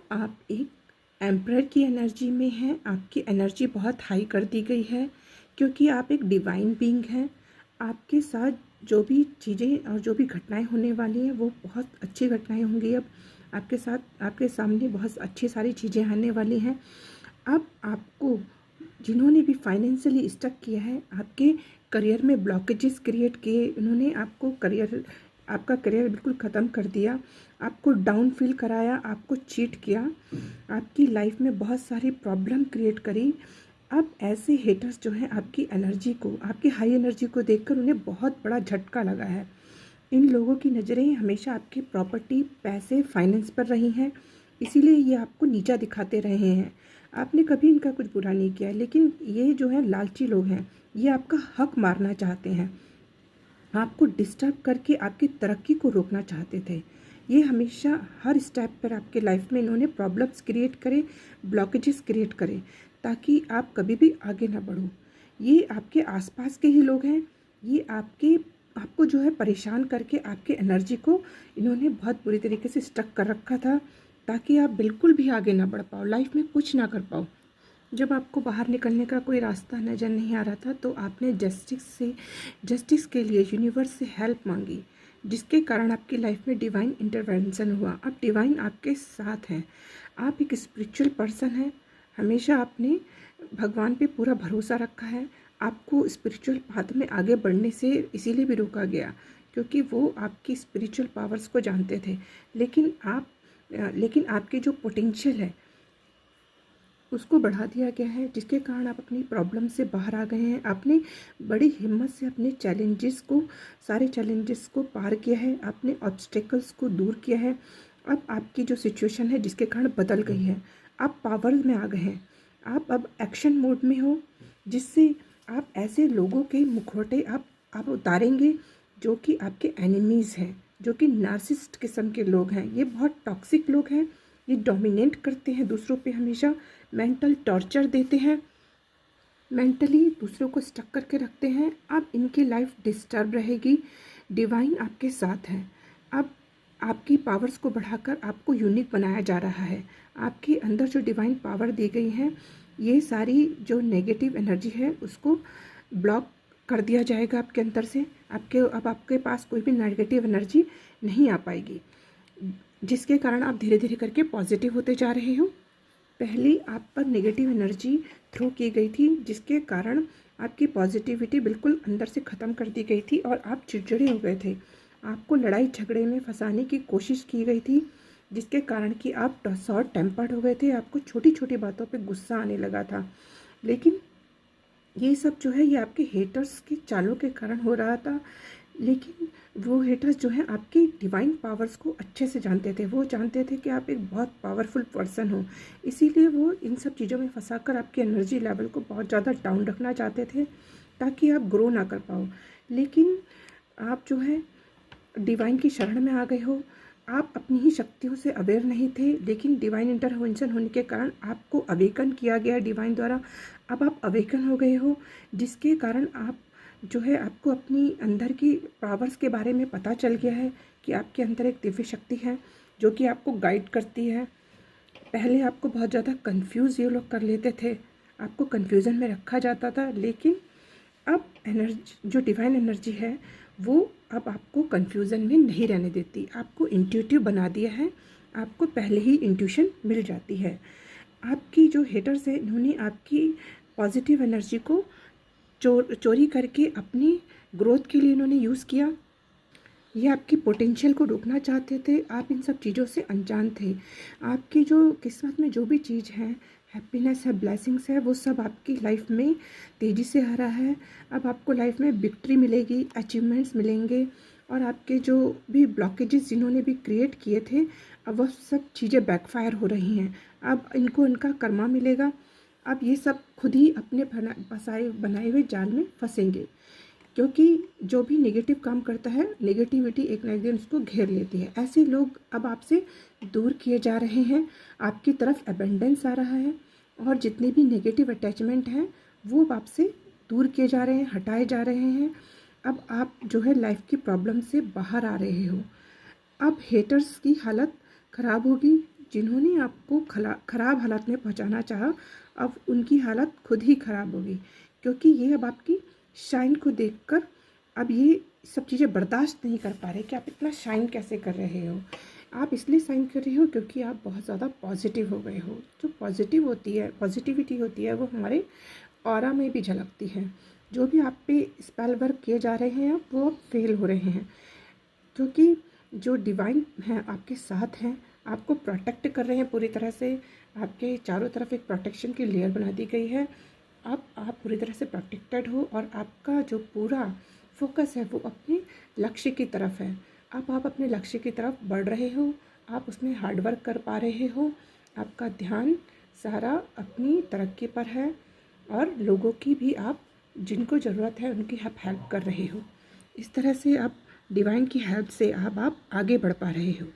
अब आप एक एम्परर की एनर्जी में हैं। आपकी एनर्जी बहुत हाई कर दी गई है क्योंकि आप एक डिवाइन बीइंग हैं। आपके साथ जो भी चीज़ें और जो भी घटनाएं होने वाली हैं वो बहुत अच्छी घटनाएं होंगी। अब आपके साथ आपके सामने बहुत अच्छी सारी चीज़ें आने वाली हैं। अब आपको जिन्होंने भी फाइनेंशियली स्टक किया है, आपके करियर में ब्लॉकेजेस क्रिएट किए, उन्होंने आपका करियर बिल्कुल ख़त्म कर दिया, आपको डाउन फील कराया, आपको चीट किया, आपकी लाइफ में बहुत सारी प्रॉब्लम क्रिएट करी। अब ऐसे हेटर्स जो हैं आपकी एनर्जी को, आपकी हाई एनर्जी को देखकर उन्हें बहुत बड़ा झटका लगा है। इन लोगों की नज़रें हमेशा आपकी प्रॉपर्टी, पैसे, फाइनेंस पर रही हैं, इसीलिए ये आपको नीचा दिखाते रहे हैं। आपने कभी इनका कुछ बुरा नहीं किया है, लेकिन ये जो है लालची लोग हैं, ये आपका हक मारना चाहते हैं, आपको डिस्टर्ब करके आपकी तरक्की को रोकना चाहते थे। ये हमेशा हर स्टेप पर आपके लाइफ में इन्होंने प्रॉब्लम्स क्रिएट करे, ब्लॉकेजेस क्रिएट करे, ताकि आप कभी भी आगे ना बढ़ो। ये आपके आसपास के ही लोग हैं। ये आपको जो है परेशान करके आपके एनर्जी को इन्होंने बहुत बुरी तरीके से स्टक कर रखा था, ताकि आप बिल्कुल भी आगे ना बढ़ पाओ, लाइफ में कुछ ना कर पाओ। जब आपको बाहर निकलने का कोई रास्ता नज़र नहीं आ रहा था तो आपने जस्टिस के लिए यूनिवर्स से हेल्प मांगी, जिसके कारण आपकी लाइफ में डिवाइन इंटरवेंशन हुआ। अब डिवाइन आपके साथ है। आप एक स्पिरिचुअल पर्सन हैं। हमेशा आपने भगवान पे पूरा भरोसा रखा है। आपको स्पिरिचुअल पाथ में आगे बढ़ने से इसीलिए भी रोका गया क्योंकि वो आपकी स्पिरिचुअल पावर्स को जानते थे। लेकिन आपकी जो पोटेंशियल है उसको बढ़ा दिया गया है, जिसके कारण आप अपनी प्रॉब्लम से बाहर आ गए हैं। आपने बड़ी हिम्मत से अपने सारे चैलेंजेस को पार किया है, आपने ऑब्स्टेकल्स को दूर किया है। अब आपकी जो सिचुएशन है जिसके कारण बदल गई है, आप पावर में आ गए हैं। आप अब एक्शन मोड में हो, जिससे आप ऐसे लोगों के मुखौटे आप उतारेंगे जो कि आपके एनिमीज़ हैं, जो कि नार्सिसिस्ट किस्म के लोग हैं। ये बहुत टॉक्सिक लोग हैं। ये डोमिनेट करते हैं दूसरों पे, हमेशा मेंटल टॉर्चर देते हैं, मेंटली दूसरों को स्टक करके रखते हैं। अब इनकी लाइफ डिस्टर्ब रहेगी। डिवाइन आपके साथ है। अब आपकी पावर्स को बढ़ाकर आपको यूनिक बनाया जा रहा है। आपके अंदर जो डिवाइन पावर दी गई है, ये सारी जो नेगेटिव एनर्जी है उसको ब्लॉक कर दिया जाएगा आपके अंदर से। अब आपके पास कोई भी नेगेटिव एनर्जी नहीं आ पाएगी, जिसके कारण आप धीरे धीरे करके पॉजिटिव होते जा रहे हो। पहले आप पर नेगेटिव एनर्जी थ्रो की गई थी, जिसके कारण आपकी पॉजिटिविटी बिल्कुल अंदर से ख़त्म कर दी गई थी और आप चिड़चिड़े हो गए थे। आपको लड़ाई झगड़े में फंसाने की कोशिश की गई थी, जिसके कारण कि आप शॉर्ट टेम्पर्ड हो गए थे। आपको छोटी छोटी बातों पे गुस्सा आने लगा था। लेकिन ये सब जो है ये आपके हेटर्स की चालों के कारण हो रहा था। लेकिन वो हेटर्स जो हैं आपकी डिवाइन पावर्स को अच्छे से जानते थे। वो जानते थे कि आप एक बहुत पावरफुल पर्सन हो, इसीलिए वो इन सब चीज़ों में फंसाकर आपकी एनर्जी लेवल को बहुत ज़्यादा डाउन रखना चाहते थे, ताकि आप ग्रो ना कर पाओ। लेकिन आप जो है डिवाइन की शरण में आ गए हो। आप अपनी ही शक्तियों से अवेयर नहीं थे, लेकिन डिवाइन इंटरवेंशन होने के कारण आपको अवेकन किया गया डिवाइन द्वारा। अब आप अवेकन हो गए हो, जिसके कारण आप जो है आपको अपनी अंदर की पावर्स के बारे में पता चल गया है कि आपके अंदर एक दिव्य शक्ति है जो कि आपको गाइड करती है। पहले आपको बहुत ज़्यादा कंफ्यूज ये लोग कर लेते थे, आपको कंफ्यूजन में रखा जाता था, लेकिन अब एनर्जी जो डिवाइन एनर्जी है वो अब आपको कंफ्यूजन में नहीं रहने देती, आपको इंट्यूटिव बना दिया है। आपको पहले ही इंट्यूशन मिल जाती है। आपकी जो हेटर्स है इन्होंने आपकी पॉजिटिव एनर्जी को चोरी करके अपनी ग्रोथ के लिए इन्होंने यूज़ किया। ये आपकी पोटेंशियल को रोकना चाहते थे। आप इन सब चीज़ों से अनजान थे। आपकी जो किस्मत में जो भी चीज़ है, हैप्पीनेस है, ब्लेसिंग्स है, वो सब आपकी लाइफ में तेज़ी से आ रहा है। अब आपको लाइफ में विक्ट्री मिलेगी, अचीवमेंट्स मिलेंगे, और आपके जो भी ब्लॉकेजेस जिन्होंने भी क्रिएट किए थे, अब वह सब चीज़ें बैकफायर हो रही हैं। अब इनको इनका कर्मा मिलेगा। अब ये सब खुद ही अपने बनाए हुए जाल में फंसेंगे, क्योंकि जो भी नेगेटिव काम करता है, नेगेटिविटी एक ना एक दिन उसको घेर लेती है। ऐसे लोग अब आपसे दूर किए जा रहे हैं, आपकी तरफ अबेंडेंस आ रहा है, और जितने भी नेगेटिव अटैचमेंट हैं वो आपसे दूर किए जा रहे हैं, हटाए जा रहे हैं। अब आप जो है लाइफ की प्रॉब्लम से बाहर आ रहे हो। अब हेटर्स की हालत ख़राब होगी, जिन्होंने आपको ख़राब हालत में पहुंचाना चाहा, अब उनकी हालत खुद ही ख़राब होगी, क्योंकि ये अब आपकी शाइन को देखकर अब ये सब चीज़ें बर्दाश्त नहीं कर पा रहे कि आप इतना शाइन कैसे कर रहे हो। आप इसलिए शाइन कर रहे हो क्योंकि आप बहुत ज़्यादा पॉजिटिव हो गए हो। जो पॉजिटिविटी होती है वो हमारे ऑरा में भी झलकती है। जो भी आप पे स्पेल वर्क किए जा रहे हैं वो अब फेल हो रहे हैं, क्योंकि जो डिवाइन हैं आपके साथ हैं, आपको प्रोटेक्ट कर रहे हैं पूरी तरह से। आपके चारों तरफ एक प्रोटेक्शन की लेयर बना दी गई है। अब आप पूरी तरह से प्रोटेक्टेड हो और आपका जो पूरा फोकस है वो अपने लक्ष्य की तरफ है। अब आप अपने लक्ष्य की तरफ बढ़ रहे हो, आप उसमें हार्ड वर्क कर पा रहे हो। आपका ध्यान सारा अपनी तरक्की पर है और लोगों की भी आप जिनको ज़रूरत है उनकी आप हेल्प कर रहे हो। इस तरह से आप डिवाइन की हेल्प से आप आगे बढ़ पा रहे हो।